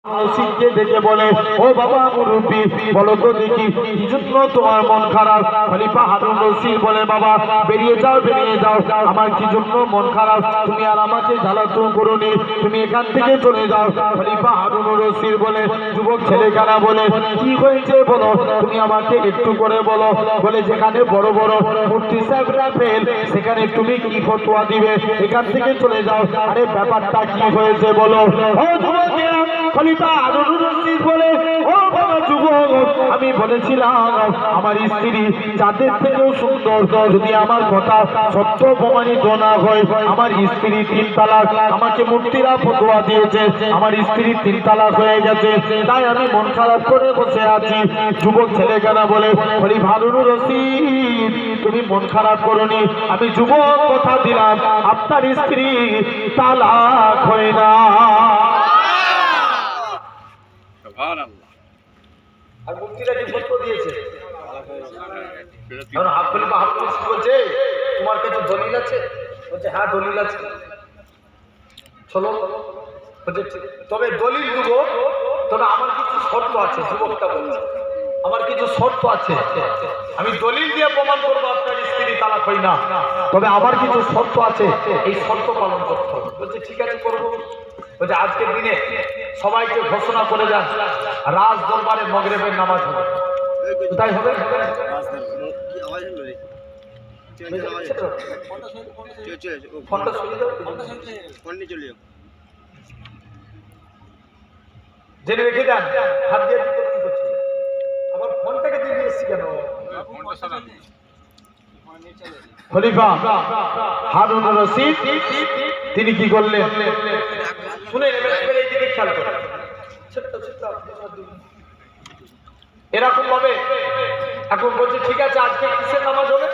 রশিদকে দেখে বলে, ও বাবা মুরব্বি, বলো তো দেখি কি জন্য তোমার মন খারাপ? খলিফা হারুন রশিদ বলে, বাবা বেরিয়ে যাও, আমার কি জন্য মন খারাপ? তুমি আর আমাকে জ্বালাতন করোনি, তুমি এখান থেকে চলে যাও। খলিফা হারুন রশিদ বলে, যুবক ছেলেখানা বলে, কি হয়েছে বলো, তুমি আমাকে একটু করে বলো। বলে, যেখানে বড় বড় মুফতি সাহেবরা ফেল, সেখানে তুমি কি ফতোয়া দিবে? এখান থেকে চলে যাও। আরে ব্যাপারটা কি হয়েছে বলো। ও যুবকেরা, খলিফা হারুন রশিদ বলে, ও বাবা যুবক, আমি বলেছিলাম আমার স্ত্রী যাদের থেকেও সুন্দর, যদি আমার কথা সত্য প্রমাণিত না হয়, আমার স্ত্রী 3 তালাক। আমাকে মুফতিরা ফতোয়া দিয়েছে আমার স্ত্রী 3 তালাক হয়ে গেছে, তাই আমি মন খারাপ করে বসে আছি। যুবক ছেলেখানা বলে, খলিফা হারুন রশিদ, তুমি মন খারাপ করোনি, আমি যুবক কথা দিলাম আপনার স্ত্রী তালাক হয় না। আর মুফতিরা কি ফতোয়া দিয়েছে? কারণ খলিফা হারুন রশিদ বলছে, তোমার কাছে দলিল আছে? বলছে, হ্যাঁ দলিল আছে। চলো, বলছে তবে দলিল দেবো, তবে আমার কিছু শর্ত আছে। যুবকটা বলছে, আমার কিছু শর্ত আছে, আমি দলিল দিয়ে প্রমাণ করবো আপনার স্ত্রী তালাক হয় না, তবে আমার কিছু শর্ত আছে, এই শর্ত পালন করতে হবে। বলছে ঠিক আছে, করবো। বলছে আজকের দিনে সবাইকে ঘোষণা করে যান, রাজ দরবারে মাগরিবের নামাজ হবে। কোথায় হবে? জেনে রেখে যান। হাত দিয়ে আবার ফোনটাকে দিয়ে এসছি কেন? খলিফা হারুন রশিদ তিনি কি করলেন শুনে এইদিকে খেয়াল করেন। এরকম ভাবে এখন বলছে, ঠিক আছে আজকে কিসের নামাজ হবে?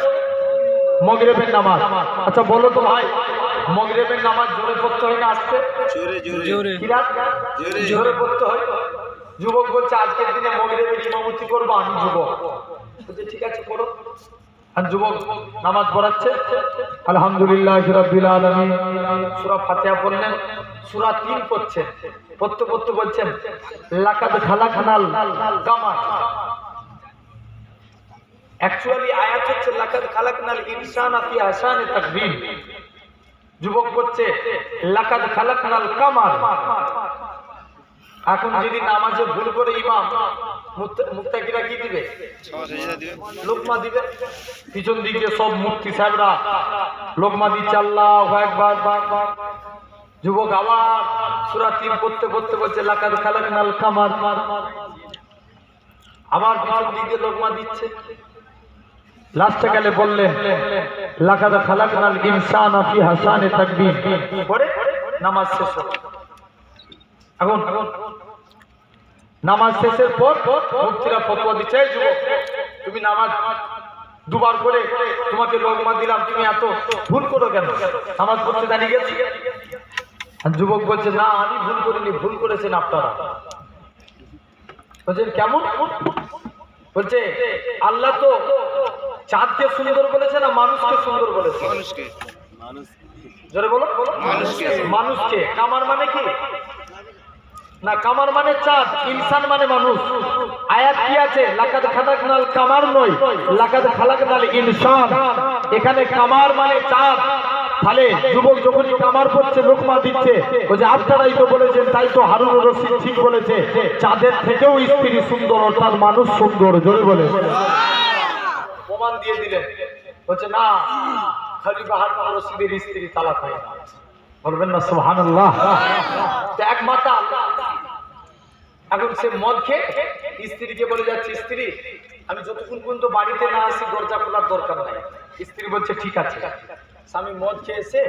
মাগরিবের নামাজ। আচ্ছা বলো তো ভাই, মাগরিবের নামাজ জোরে পড়তে হয় না আজকে? জোরে পড়তে হয়। যুবক বলছে, আজকের দিনে মাগরিবের ইমামতি করবো আমি। যুবক বলছে ঠিক আছে করো। আর যুবক নামাজ পড়াচ্ছে, আলহামদুলিল্লাহি রাব্বিল আলামিন, সূরা ফাতিহা পড়লেন, সূরা 3 পড়ছেন, পড়তে পড়তে বলছেন, লাকাদ খালাকনাল কামার। অ্যাকচুয়ালি আয়াত হচ্ছে লাকাদ খালাকনাল ইনসানা ফি আহসানি তাকওয়িম। যুবক বলছে লাকাদ খালাকনাল কামার। এখন যদি নামাজে ভুল করে ইমাম, মুত্তাকিরা কি দিবে? লোকমা দিবে। পিছন দিকে সব মুফতি সাহেবরা লোকমা দিচ্ছে, আল্লাহু আকবার। যুবক আবার সূরা 3 পড়তে পড়তে বলছে লাকাদ খালাকনাল কামার। আবার পিছন দিকে লোকমা দিচ্ছে। লাস্টে গেলে বললেন লাকাদ খালাকনাল ইনসানা ফি আহসানি তাকওয়িম। পরে নামাজ শেষ হলো। এখন নামাজ শেষের পর মুফতিরা ফতোয়া দিচ্ছে, যুবক তুমি নামাজ দুবার করে তোমাকে লোকমা দিলাম, তুমি এত ভুল করো কেন? নামাজ পড়তে দাঁড়িয়ে গেছি। আর যুবক বলছে, না আমি ভুল করিনি, ভুল করেছেন আপনারা। বলছেন কেমন? বলছে আল্লাহ তো চাঁদকে সুন্দর বলেছে না মানুষকে সুন্দর বলেছে? জোরে বলো। মানুষকে। কামার মানে কি? না কামার মানে চাঁদ, ইনসান মানে মানুষ। আয়াত কি আছে? লাকাদ খালাকনাল কামার নয়, লাকাদ খালাকনাল ইনসান। এখানে কামার মানে চাঁদ। তাহলে যুবক যখনই কামার পড়ছে, লোকমা দিচ্ছে, ওই যে আপনারাই তো বলেছেন, তাই তো হারুন রশিদ ঠিক বলেছে, চাঁদের থেকেও স্ত্রী সুন্দর, অর্থাৎ মানুষ সুন্দর। জোরে বলে প্রমাণ দিয়ে দিলেন। বলছে না, খলিফা হারুন রশিদের স্ত্রী তালাক হয় না। বলবেন না সুবহানাল্লাহ? এক মাতা। এখন সে মদ খেয়ে স্ত্রীকে বলে যাচ্ছে, স্ত্রী আমি যতক্ষণ পর্যন্ত বাড়িতে না আসি দরজা খোলার দরকার নাই। স্ত্রী বলছে ঠিক আছে। স্বামী মদ খেয়েছে,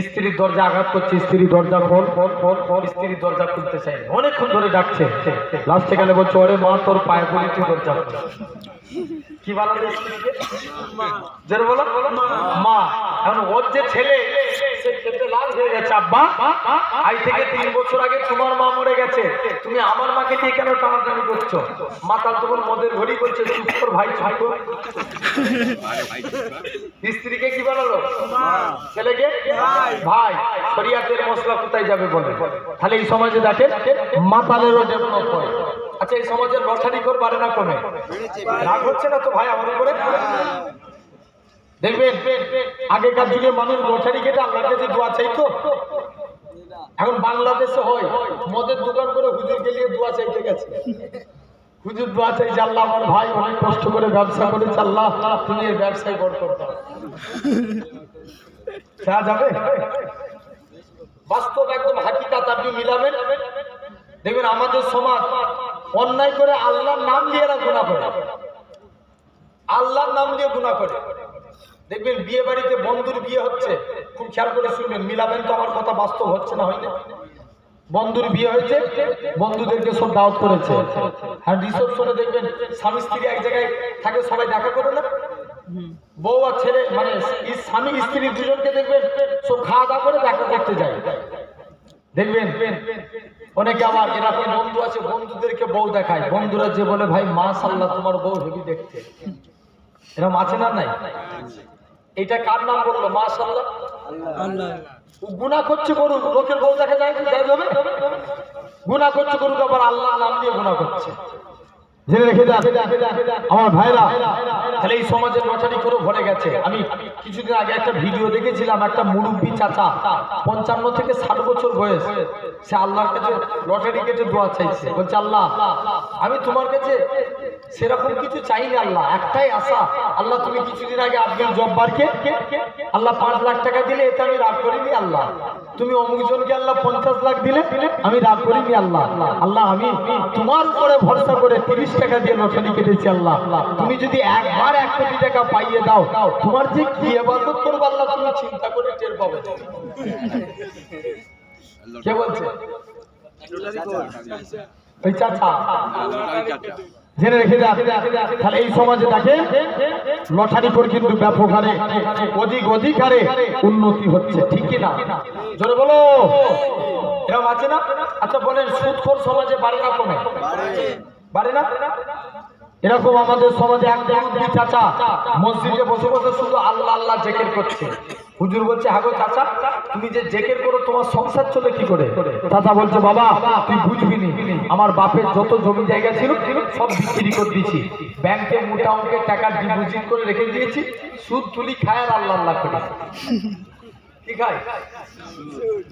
স্ত্রীর দরজা আঘাত করছে, স্ত্রী দরজা খোল। স্ত্রী দরজা খুলতে চাই, অনেকক্ষণ ধরে ডাকছে। লাস্টে গেলে বলছে, ওরে মা তোর পায়ে পড়ি, তুই দরজা খোল। কি বানাবে স্ত্রীকে? যারা বলো মা। এখন ওর যে ছেলে, এসে খেতে লাল হয়ে গেছে। আব্বা, আজ থেকে 3 বছর আগে তোমার মা মরে গেছে, তুমি আমার মাকে নিয়ে কেন টানাটানি করছো? মাতাল তখন মদের ঘড়ি করছে, চুপ কর ভাই, ছাড়ো। স্ত্রীকে কি বানালো? ছেলেকে ভাই। শরিয়াতের মশলা কোথায় যাবে বলে? তাহলে এই সমাজে দেখেন মাতালেরও ডেভেলপ হয়। আচ্ছা, এই সমাজের লটারি কর বাড়ে না কমে? রাগ হচ্ছে না তো ভাই আমার উপরে? দেখবেন আগেকার যুগে মানুষ লটারি কেটে আল্লাহর কাছে দোয়া চাইতো। এখন বাংলাদেশে হয় মদের দোকান করে হুজুরকে নিয়ে দোয়া চাইতে গেছে। হুজুর দোয়া চাইছে, আল্লাহ আমার ভাই অনেক কষ্ট করে ব্যবসা করেছে, আল্লাহ তুমি এর ব্যবসায় বরকত দাও। যা যাবে বাস্তব একদম হাকিকাত আপনি মিলাবেন, দেখবেন আমাদের সমাজ অন্যায় করে আল্লাহর নাম দিয়ে এরা গুনাহ করে, আল্লাহর নাম দিয়ে গুনাহ করে। দেখবেন বিয়ে বাড়িতে বন্ধুর বিয়ে হচ্ছে, খুব খেয়াল করে শুনবেন, মিলাবেন তো আমার কথা, বাস্তব হচ্ছে না হয় না। বন্ধুর বিয়ে হয়েছে, বন্ধুদেরকে সব দাওয়াত করেছে, আর রিসেপশনে দেখবেন স্বামী স্ত্রী এক জায়গায় থাকে, সবাই দেখা করে না, বউ আর ছেলে মানে স্বামী স্ত্রী দুজনকে দেখবেন সব খাওয়া দাওয়া করে দেখা করতে যায়। দেখবেন অনেকে আমার এরকম বন্ধু আছে, বন্ধুদেরকে বউ দেখায়, বন্ধুরা যে বলে ভাই মাশাআল্লাহ তোমার বউ হেভি দেখতে, এরকম আছে না নাই? এটা কার নাম বললো? মাশাআল্লাহ। আল্লাহ। গুনাহ করছে করুক, লোকের বউ দেখা যায় যাবে, গুনাহ করছে করুক, আবার আল্লাহ নাম দিয়ে গুনাহ করছে। জেনে রেখে দেন আমার ভাইরা, তাহলে এই সমাজের লটারি করে ভরে গেছে। আমি কিছুদিন আগে একটা ভিডিও দেখেছিলাম, একটা মুরব্বী চাচা 55 থেকে 60 বছর বয়স, সে আল্লাহর কাছে লটারি কেটে দোয়া চাইছে, বলছে আল্লাহ আমি তোমার কাছে সেরকম কিছু চাইনি, আল্লাহ একটাই আশা, আল্লাহ তুমি কিছুদিন আগে আব্দুল জব্বারকে আল্লাহ 5 লাখ টাকা দিলে, এতে আমি রাগ করিনি, আল্লাহ তুমি অমুক জনকে আল্লাহ 50 লাখ দিলে, আমি রাগ করিনি, আল্লাহ আল্লাহ আমি তোমার উপরে ভরসা করে 30 টাকা দিয়ে লটারি কেটেছি, আল্লাহ তুমি যদি একবার 1 কোটি টাকা পাইয়ে দাও, তোমার যে কি ইবাদত করব আল্লাহ তুমি চিন্তা করে টের পাবে। কে বলছে? ওই চাচা। জেনে রেখে দেন, তাহলে এই সমাজে দেখেন লটারি করে কিন্তু ব্যাপক হারে অধিক হারে উন্নতি হচ্ছে, ঠিক কি না? জোরে বলো, এরকম আছে না? আচ্ছা বলেন, সুদখোর সমাজে বাড়ে না কমে? বাড়ে না? এরকম আমাদের সমাজে এক মুরব্বি চাচা মসজিদে বসে বসে শুধু আল্লাহ আল্লাহ জিকির করছে। হুজুর বলছে, হাগো চাচা তুমি যে জিকির করো তোমার সংসার চলে কি করে? চাচা বলছে, বাবা তুই বুঝবি নি, আমার বাপের যত জমি জায়গা ছিল সব বিক্রি করে দিয়েছি, ব্যাংকে মোটা অঙ্কের টাকা ডিপোজিট করে রেখে দিয়েছি, সুদ তুলি খায় আর আল্লাহ আল্লাহ করে। কি খায়?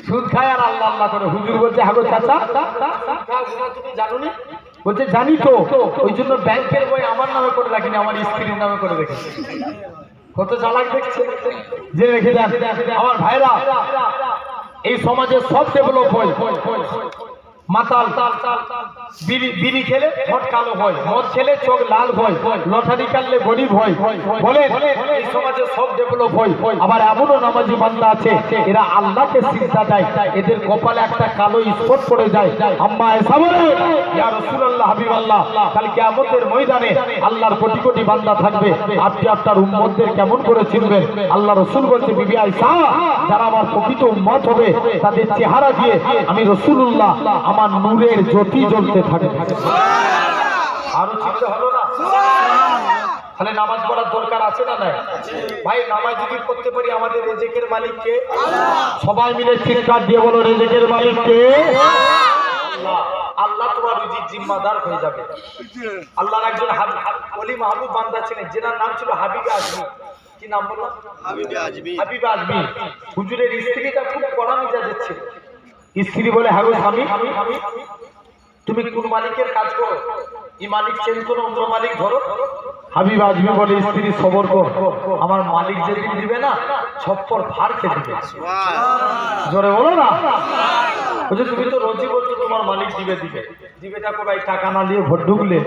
সুদ খায় আর আল্লাহ আল্লাহ করে। হুজুর বলছে, হাগো চাচা তুমি জানো নি? বলছে, জানি তো, ওই জন্য ব্যাংকের বই আমার নামে করে রাখিনি, আমার স্ত্রীর নামে করে রেখেছি। কত চালাক দেখছে। যে রেখে দেন আমার ভাইরা, এই সমাজে সব ডেভেলপ হয়। মাতাল বিড়ি খেলে ঠোঁট কালো হয়, মদ খেলে চোখ লাল হয়, লটারি কাটলে গরিব হয়। বলেন এই সমাজে সব ডেভেলপ হয়। আবার এমনও নামাজি বান্দা আছে এরা আল্লাহকে সিজদা দেয়, এদের কপালে একটা কালো স্পট পড়ে যায়। আম্মা এসা বলে, ইয়া রাসূলুল্লাহ হাবিবাল্লাহ, কাল কিয়ামতের ময়দানে আল্লাহর কোটি কোটি বান্দা থাকবে, আপনি আপনার উম্মতদের কেমন করে চিনবেন? আল্লাহ রাসূল বলছে, বিবি আয়েশা যারা আমার প্রকৃত উম্মত হবে তাদের চেহারা দিয়ে আমি রাসূলুল্লাহ আমার নূরের জ্যোতি জ্বলতে থাকে। আরো চিন্তা হলো না? তাহলে নামাজ পড়ার দরকার আছে না নাই? ভাই নামাজ যদি পড়তে পারি, আমাদের রিজিকের মালিক কে? সবাই মিলে চিৎকার দিয়ে বলো, রিজিকের মালিক কে? আল্লাহ। আল্লাহ তোমার রিজিক জিম্মাদার হয়ে যাবে। আল্লাহর একজন ওলি মাহবুব বান্দা ছিলেন, যার নাম ছিল হাবিবে আজমি। কি নাম বললাম? হাবিবে আজমি। হাবিবে আজমি হুজুরের স্ত্রীটা খুব কড়া মেজাজের ছিল। স্ত্রী বলে, হ্যাঁ গো স্বামী তুমি কোন মালিকের কাজ করো, এই মালিক চেঞ্জ করো, অন্য মালিক ধরো। হাবিব আজমি বলে, স্ত্রী সবর কর, আমার মালিক যেদিন দিবে না ছপ্পর ভার খেয়ে দিবে। জোরে বলো না। বলছে, তুমি তো রোজই বলছো তোমার মালিক দিবে দিবে দিবে, দেখো ভাই টাকা না দিয়ে ভোট ঢুকলে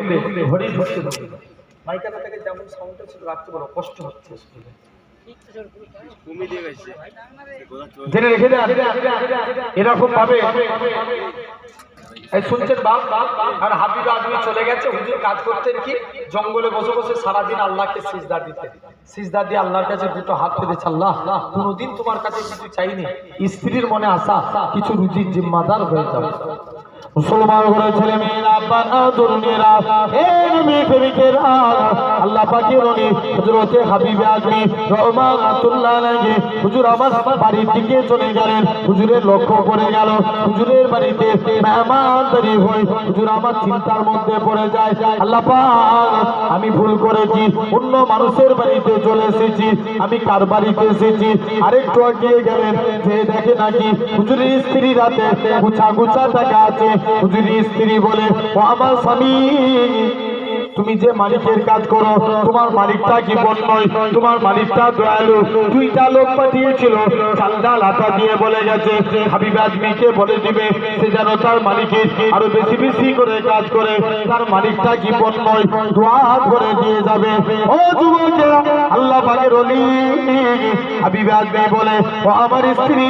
ঘড়ি ঢুকতে দেবে। মাইকাটা থেকে যেমন সাউন্ডটা ছিল রাখতে বলো, কষ্ট হচ্ছে। জেনে রেখে দেন এরকম ভাবে শুনছেন বাপ আর হাবিব আদমি চলে গেছে। হুজুর কাজ করতেন কি জঙ্গলে বসে বসে সারাদিন আল্লাহকে সিজদা দিতেন। সিজদা দিয়ে আল্লাহর কাছে দুটো হাত পেতেছে, আল্লাহ কোনোদিন তোমার কাছে কিছু চাইনি, স্ত্রীর মনে আসা কিছু রুজির জিম্মাদার হয়ে যাবে। মুসলমান ঘরে ছেলে মেয়েরা আব্বারা তরুণেরা হে নবী প্রেমিকেরা আল্লাহ পাকের নবী হযরতে হাবিব আজমি রহমাতুল্লাহ আলাইহি হুজুর আমার বাড়ির দিকে চলে গেলেন। হুজুরের লক্ষ্য করে গেল হুজুরের বাড়িতে মেহমানদারি হয়। হুজুর আমার চিন্তার মধ্যে পড়ে যায়, আল্লাহ পাক আমি ভুল করেছি, অন্য মানুষের বাড়িতে চলে এসেছি, আমি কার বাড়িতে এসেছি। আরেকটু এগিয়ে গেলেন যে দেখে নাকি হুজুরের স্ত্রী রাতে গুছা গুছা টাকা আছে। হুজুরের স্ত্রী বলে, ও আমার স্বামী তুমি যে মালিকের কাজ করো তোমার মালিকটা কি বল নয়, তোমার মালিকটা দয়ালু। দুইটা লোক পাঠিয়েছিল চাল ডাল আটা দিয়ে বলে গেছে হাবিব আজমিকে বলে দিবে সে যেন তার মালিকের আরো বেশি বেশি করে কাজ করে, তার মালিকটা কি বল নয় দোয়া করে দিয়ে যাবে। ও যুবকেরা আল্লাহ পাকের ওলি হাবিব আজমি বলে, ও আমার স্ত্রী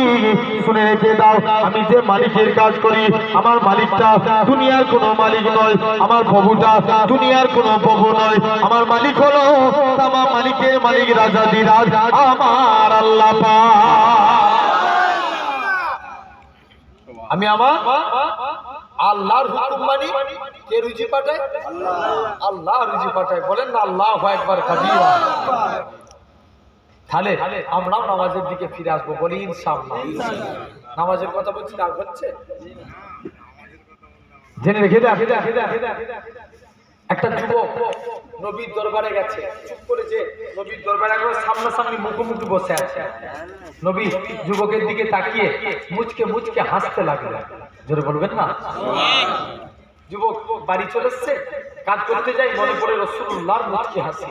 শুনে রেখে দাও, আমি যে মালিকের কাজ করি আমার মালিকটা দুনিয়ার কোনো মালিক নয়, আমার প্রভুটা দুনিয়ার কোনো প্রভু নয়, আমার মালিক হলো তামাম মালিকের মালিক রাজাধিরাজ আমার আল্লাহ পাক। আমি আমার আল্লাহর হুকুম মানি। কে রুজি পাঠায়? আল্লাহ রুজি পাঠায়। বলেন না আল্লাহু আকবার কাবীরা। তাহলে আমরাও নামাজের দিকে ফিরে আসবো বলি ইনশাআল্লাহ। নামাজের কথা বলছি রাগ হচ্ছে? জেনে রেখে দেন একটা যুবক নবীর দরবারে গেছে, চুপ করে যে নবীর দরবারে একবার সামনাসামনি মুখোমুখি বসে আছে। নবী যুবকের দিকে তাকিয়ে মুচকে মুচকে হাসতে লাগলেন। জোরে বলবেন না? যুবক বাড়ি চলে এসছে, কাজ করতে যাই মনে পড়ে রাসূলুল্লাহর মুচকি হাসি,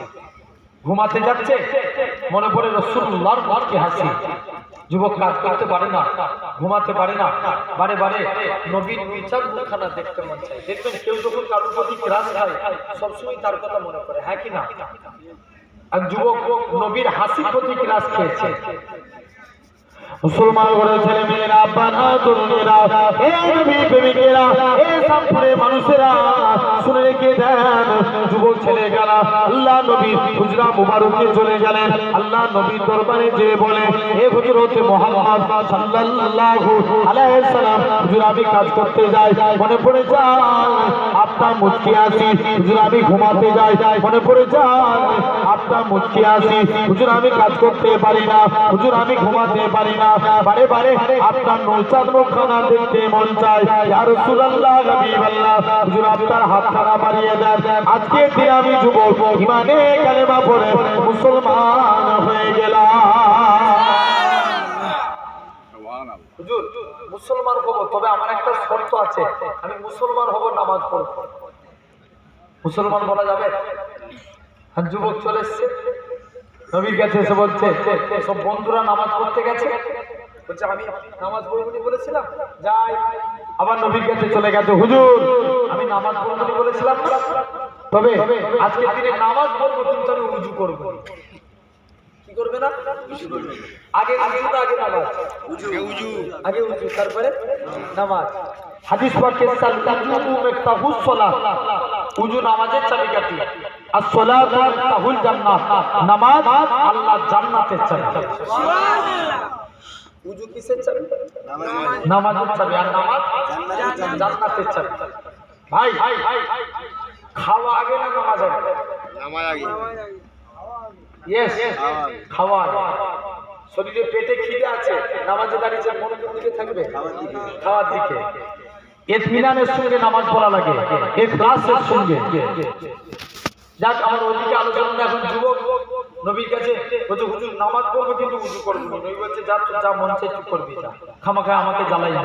ঘুমাতে যাচ্ছে মনে পড়ে রাসূলুল্লাহর মুচকি হাসি। যুবক কাজ করতে পারে না, ঘুমাতে পারে না, বারে বারে নবীর বিচার মুখখানা দেখতে মন চায়। দেখবেন কেউ যখন কারোর প্রতি ক্রাশ হয় সবসময় তার কথা মনে পড়ে, হ্যাঁ কি না? আর যুবক নবীর হাসি প্রতি ক্রাশ খেয়েছে। মুসলমান ঘরে ছেলে মেয়েরা আব্বারা তরুণেরা হে নবী প্রেমিকেরা হে সামপুরে মানুষেরা শুনে রেখে দেন যুবক ছেলেরা আল্লাহ নবী হুজরা মুবারকে চলে গেলেন। আল্লাহ নবীর দরবারে যেয়ে বলে, হে হযরতে মুহাম্মদ সাল্লাল্লাহু আলাইহি সাল্লাম হুজুর আমি কাজ করতে যাই মনে পড়ে যায় আপনার মুচকি আসি, হুজুর আমি ঘুমাতে যাই মনে পড়ে যায় আপনার মুচকি আসি, হুজুর আমি কাজ করতে পারি না, হুজুর আমি ঘুমাতে পারি না, বারে বারে আপনার নৌচাঁদ মুখখানা দেখতে মন চায়। ইয়া রাসূলুল্লাহ হাবিবাল্লাহ হুজুর আপনার হাতখানা বাড়িয়ে দেন, আজকে দিন আমি যুবক ঈমানে কালেমা পড়ে মুসলমান হয়ে গেলাম। হুজুর মুসলমান হব, তবে আমার একটা শর্ত আছে, আমি মুসলমান হব নামাজ পড়ব। মুসলমান বলা যাবে? যুবক চলে এসছে নবীর কাছে এসে বলছে, সব বন্ধুরা নামাজ পড়তে গেছে, বলছে আমি নামাজ পড়বনি বলেছিলাম যাই। আবার নবীর কাছে চলে গেছে, হুজুর আমি নামাজ পড়বনি বলেছিলাম তবে আজকে দিনে নামাজ পড়বো কিন্তু আমি উযু করবো। কি করবে না? আগে আগে নামাজ, আগে উযু তারপরে নামাজ। হাদিস পাকে সাল্লাল্লাহু মিফতাহুস সালাহ, উযু নামাজের চাবিকাঠি, as-সালাতু মিফতাহুল জান্নাহ, নামাজ আল্লাহর জান্নাতের চাবি। সুবহানাল্লাহ। উযু কিসের চাবি? নামাজের চাবি। আর নামাজ জান্নাতের চাবি। ভাই খাওয়া আগে না নামাজ আগে? নামাজ আগে। ইয়েস, খাওয়া আগে। শরীরে পেটে খিদে আছে, নামাজে দাঁড়িয়েছে মন কোন দিকে থাকবে? খাওয়ার দিকে। ইতমিনানের সঙ্গে নামাজ পড়া লাগে, ইখলাসের সঙ্গে। যাক আমার ওদিকে আলোচনা। এখন যুবক নবীর কাছে বলছে, হুজুর নামাজ পড়বো কিন্তু উযু করবো না। নবী বলছে, যা মন চাই চুপ করবি, যা, খামাখা আমাকে জ্বালাই না।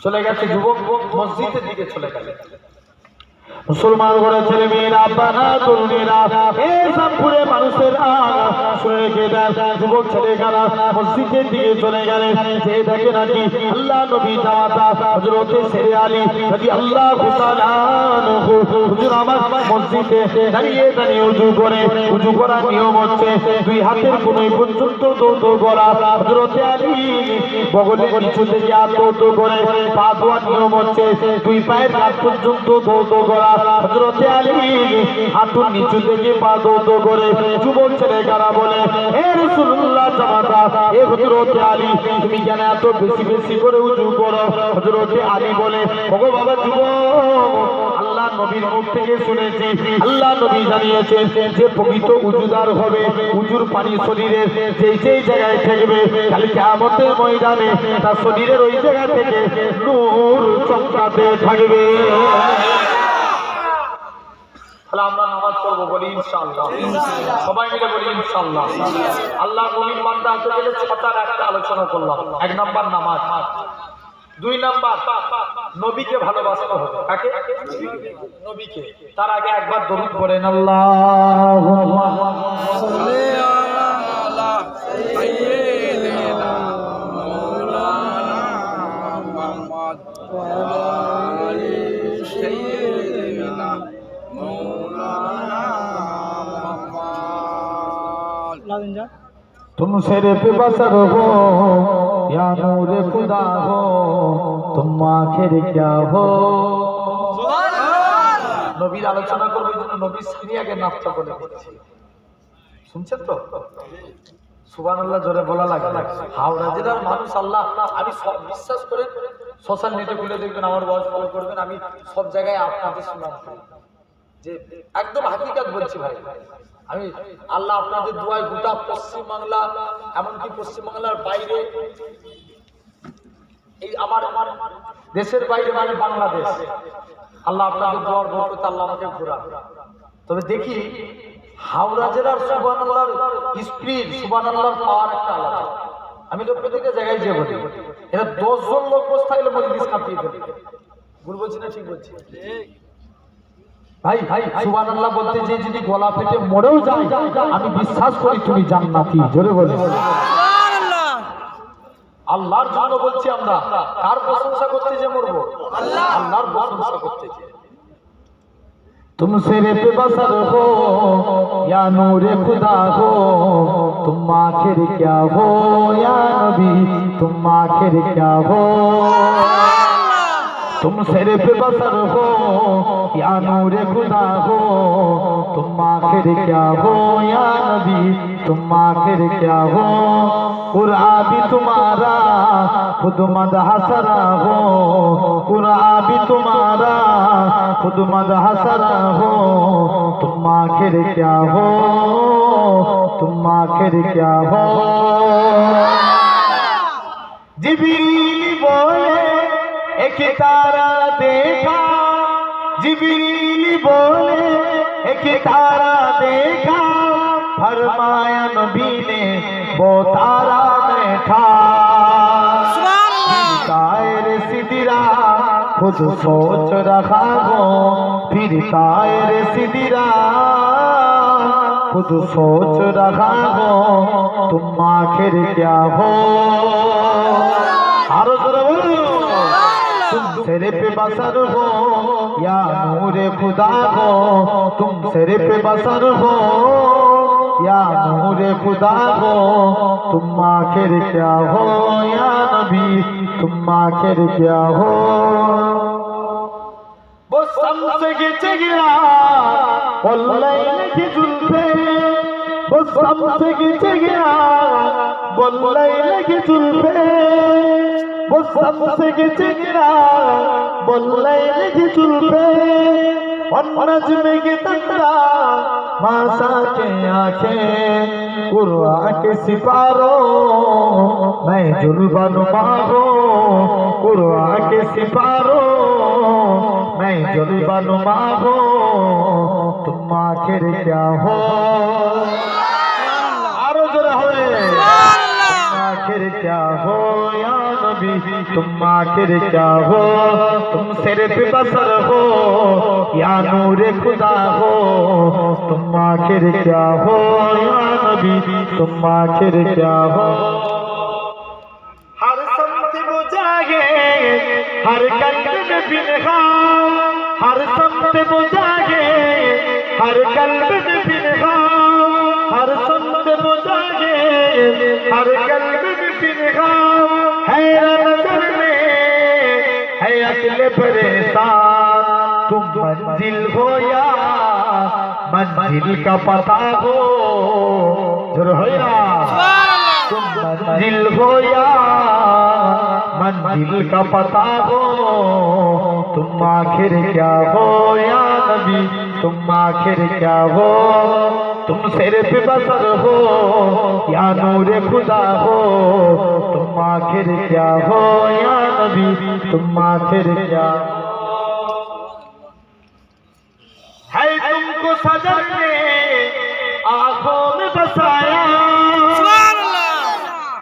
চলে গেছে যুবক মসজিদের দিকে চলে গেল। মুসলমান ঘরে ছেলে মেয়েরা বানা তরুণেরা এই সামপুরে মানুষেরা শুনে গেলেন যুবক ছেলেরা মসজিদের দিকে চলে গেলেন যে দেখে নাকি আল্লাহ নবী জামাতা হযরতে শেরে আলী রাদিয়াল্লাহু তাআলা হুজুর আমার মসজিদে দাঁড়িয়ে দাঁড়িয়ে উযু করার নিয়ম হচ্ছে দুই হাতের কোণে পর্যন্ত দৌত করা হযরতে আলী বগলের নিচু থেকে দৌত করে পা ধোয়ার নিয়ম হচ্ছে দুই পায়ের কাছ পর্যন্ত দৌত করা হযরতে আলী হাঁটুর নিচু থেকে পা দৌত করে যুবক ছেলেরা বলে হে রাসূলুল্লাহ জামাতা হে হযরতে আলী তুমি কেন এত বেশি বেশি করে উযু করো হযরতে আলী বলে ওগো বাবা যুবক আল্লাহ নবীর মুখ থেকে শুনেছি আল্লাহ নবী জানিয়েছেন যে পবিত্র উযুদার হবে উযুর পানি শরীরের যেই জায়গায় থাকবে কাল কিয়ামতের ময়দানে তার শরীরের ওই জায়গা থেকে নূর চমকাতে থাকবে। তাহলে আমরা নামাজ পড়বো বলি ইনশাআল্লাহ, সবাই মিলে বলি ইনশাআল্লাহ। আল্লাহ নবীর বান্দা হতে গেলে ছটার একটা আলোচনা করলাম। ১ নাম্বার নামাজ, 2 নাম্বার নবীকে ভালোবাসতে হবে। কাকে? নবীকে। তার আগে একবার দরুদ পড়েন আল্লাহুম্মা সাল্লি আলা সাইয়্যিদিনা মাওলানা মুহাম্মদ ওয়া আলি সাইয়্যিদিনা तुम सिर पे बसर हो या नूर खुदा हो तुम आखिर क्या हो। নবীর আলোচনা করবে জন্য নবীর স্ত্রী আগে নামটা বলে দিচ্ছি, শুনছেন তো? সুবহানাল্লাহ জোরে বলা লাগে। হাওড়া জেলার মানুষ আল্লাহ, আমি বিশ্বাস করে সোশ্যাল নেটে খুলে দেখবেন, আমার ওয়াজ ফলো করবেন, আমি সব জায়গায় আপনাদের শোনাব যে একদম হাকিকাত বলছি ভাই। আমি আল্লাহ আপনাদের দোয়ায় গোটা পশ্চিমবাংলা, এমনকি পশ্চিমবাংলার বাইরে, এই আমার দেশের বাইরে মানে বাংলাদেশ, আল্লাহ আপনাদের দোয়ার বরকতে আল্লাহ আমাকে ঘোরা। তবে দেখি হাওড়া জেলার সুবহানাল্লাহর স্পিড, সুবহানাল্লাহর পাওয়ার একটা আলাদা। আমি তো প্রত্যেকটা জায়গায় যে বলি, এরা 10 জন লোক বসে থাকলে মজলিস কাঁপিয়ে ফেলবে। ভুল বলছি না ঠিক বলছি? ভাই সুবহানাল্লাহ বলতে যে যদি গলা পেটে মরেও যায় আমি বিশ্বাস করি তুমি জান্নাতি। জোরে বলে সুবহানাল্লাহ। আল্লাহর জন্য বলছি আমরা। কার প্রশংসা করতে যে মরবো? আল্লাহর প্রশংসা করতে যে। तुम सिर पे बसर हो या नूर खुदा हो तुम आखिर क्या हो या नबी तुम आखिर क्या हो। तुम सिर पे बसर हो या नूर खुदा हो तुम आखिर क्या हो या नबी तुम आखिर क्या हो। कुरान भी तुम्हारा खुद मदहसरा हो कुरान भी तुम्हारा खुद मदहसरा हो तुम आखिर क्या हो तुम आखिर क्या हो। जिब्रील बोले एक तारा देखा जिब्रील बोले एक तारा देखा फरमाया नबी ने वो तारा मैं था। तायर सिदिरा खुद सोच रखा हो फिर तायर सिदिरा खुद सोच रखा हो तुम आखिर क्या हो। आरो जरा बोलो तुम सिर पे बसर हो या नूर खुदा हो तुम सिर पे बसर हो या नूर खुदा हो तुम आखिर क्या हो या नबी तुम आखिर क्या हो। वो समसे गिचे गिरा बोलने की जुल्फे वो समसे गिचे गिरा बोलने की जुल्फे वो सबसे गिरा बोलने की जुल्फे और नज़्म की तंद्रा मासा के आंखें कुरान के सिपारों मैं जुल्फन मारो कुरान के सिपारों मैं जुल्फन मारो तुम आखिर क्या हो। आरो जरा हो आखिर क्या हो या नबी तुम आखिर क्या हो, तुम सिर्फ बसर हो या नूर खुदा हो, तुम आखिर क्या हो या नबी तुम आखिर क्या हो। हर समत बुझाए हर कल्ब में बिनहा, हर समत बुझाए हर कल्ब में बिनहा, हर समत बुझाए हर कल्ब में बिनहा, है नजर में है अकल परेशान, तुम मंजिल हो या मंजिल का पता हो, जरूर हो या तुम मंजिल हो या मंजिल का पता हो, तुम आखिर क्या हो या नबी तुम आखिर क्या हो, तुम सिर्फ बसर हो या नूर खुदा हो, तुम आखिर क्या हो या नबी तुम आखिर क्या है। तुमको सजर ने आंखों में बसाया,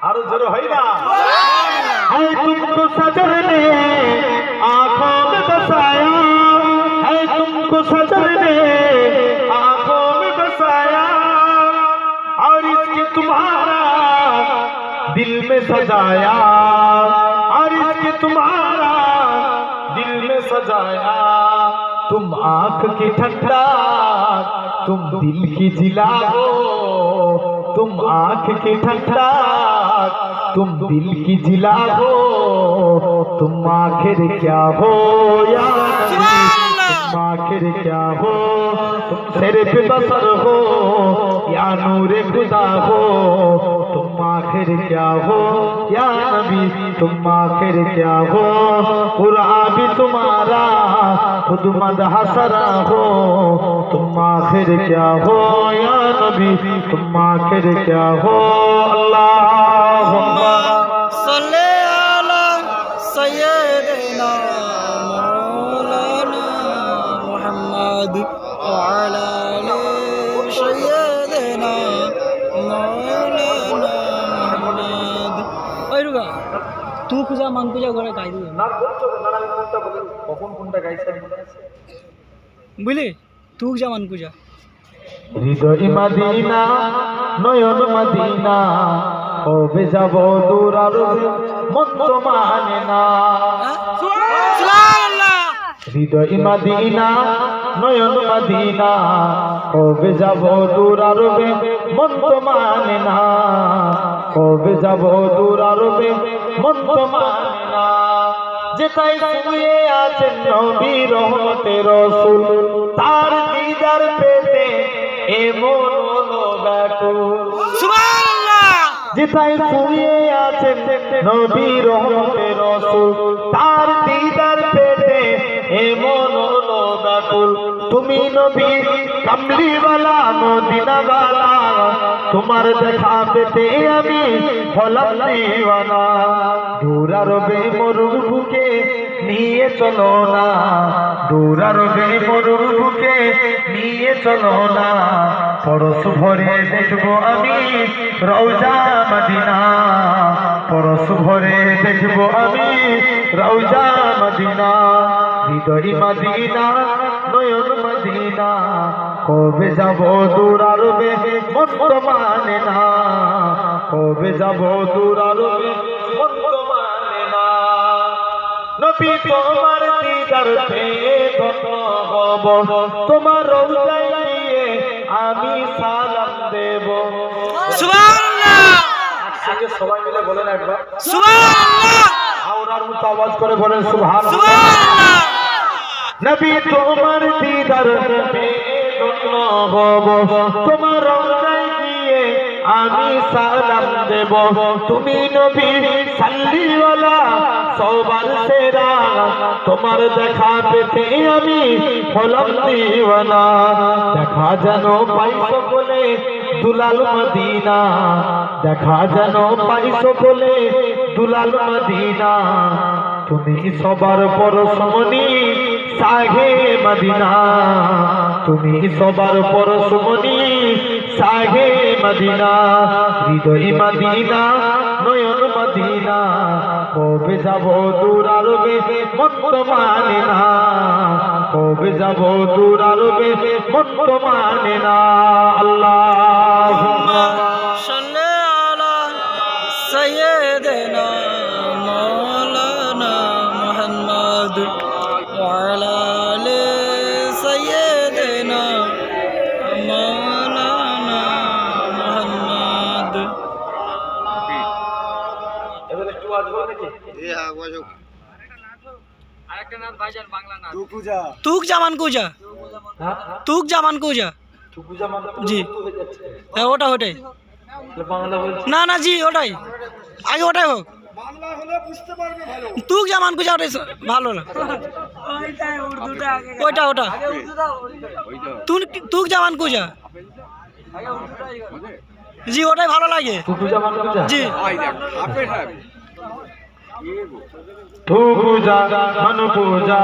और जरूर है ना, है तुमको सजर ने आंखों में बसाया, है तुमको सजर ने आंखों में बसाया, और इसके तुम्हारा दिल में सजाया, और इसके तुम्हारा दिल में सजाया, तुम आंख की ठंडा तुम दिल की जिला हो, तुम आंख की ठंडा तुम दिल की जिला हो, तुम आखिर क्या हो या नबी तुम आखिर क्या हो, तुम सिर्फ बसर हो या नूर खुदा हो, तुम आखिर क्या हो या नबी तुम आखिर क्या हो। कुरान भी तुम्हारा खुद मदह सरा हो, तुम आखिर क्या हो या नबी तुम आखिर क्या हो। अल्लाहुम्मा सल्ले अला सय्यिदिना मौलाना मुहम्मद व अला आलि सय्यिदिना मौलाना मुहम्मद। ওই রুগা তুই পূজা মান পূজা করে গাই দিবি না বলছো না, আমি কোনটা বলি কখন কোনটা গাইছে মনে আছে বুঝলি তুই পূজা মান পূজা হৃদয় মদিনা নয়ন মদিনা কবে যাব দূর আরবে মন তো মানে না, সুবহানাল্লাহ। হৃদয় মদিনা নয়ন মদিনা কবে যাব দূর আরবে মন তো মানে না, কবে যাব দূর আরবে মন তো মানে না, যেথায় শুয়ে আছেন নবী রহমতের রাসূল তার দিদার পেতে এমন হলো ব্যাকুল, সুবহানাল্লাহ। যেথায় শুয়ে আছেন নবী রহমতের রাসূল তার দিদার পেতে এমন হলো ব্যাকুল, তুমি নবী কামলিওয়ালা মদিনাওয়ালা তোমার দেখা পেতে আমি হলাম দিওয়ানা, দূর আরবে মরুর বুকে নিয়ে চলো না, দূর আরবে মরুর বুকে নিয়ে চলো না, পরশ ভরে দেখবো আমি রওজা মদিনা, পরশ ভরে দেখবো আমি রওজা মদিনা। হৃদয় মদিনা নয়ন মদিনা কবে যাব দূর আরবে মন তো মানে না, কবে যাব দূর আরবে মন তো মানে না, নবী তোমার দিদার পেয়ে ধন্য হব, তোমার রওজায় গিয়ে আমি সালাম দেব। সুবহানাল্লাহ একসঙ্গে সবাই মিলে বলেন একবার সুবহানাল্লাহ আওরার মতো আওয়াজ করে বলেন সুবহানাল্লাহ। সুবহানাল্লাহ। নবী তোমার দিদার পেয়ে ধন্য হব, তোমার রওজায় গিয়ে আমি সালাম দেব, তুমি নবী সাল্লিওয়ালা সবার সেরা, তোমার দেখা পেতে আমি হলাম দিওয়ানা, দেখা যেন পাই সকলে দুলাল মদিনা, দেখা যেন পাই সকলে দুলাল মদিনা, তুমি সবার পরশমণি সাহে মদিনা, তুমি সবার পরশমণি সাহে মদিনা। হৃদয় মদিনা নয়ন মদিনা কবে যাব দূর আরবে মন তো মানে না কবে যাব দূর আরবে মন তো মানে না আল্লাহুম্মা সাল্লি আলা সাইয়্যিদিনা মাওলানা মুহাম্মদ ওয়া আলা আলি সাইয়্যিদিনা মাওলানা মুহাম্মদ। এবার একটু আসবো নাকি? তুক জামান কুজা, হ্যাঁ তুক জামান কুজা। টুকুজা মানে জি। হয়ে যাচ্ছে। হ্যাঁ ওটাই তাহলে বাংলা বলছি। না না জি ওটাই আগে ওটাই হোক। তুক জামান কুজা ওটাই ভালো না ওইটা ওটা তুক জামান কুজা জি ওটাই ভালো লাগে টুকুজা মানে জি। তু পূজা মন পূজা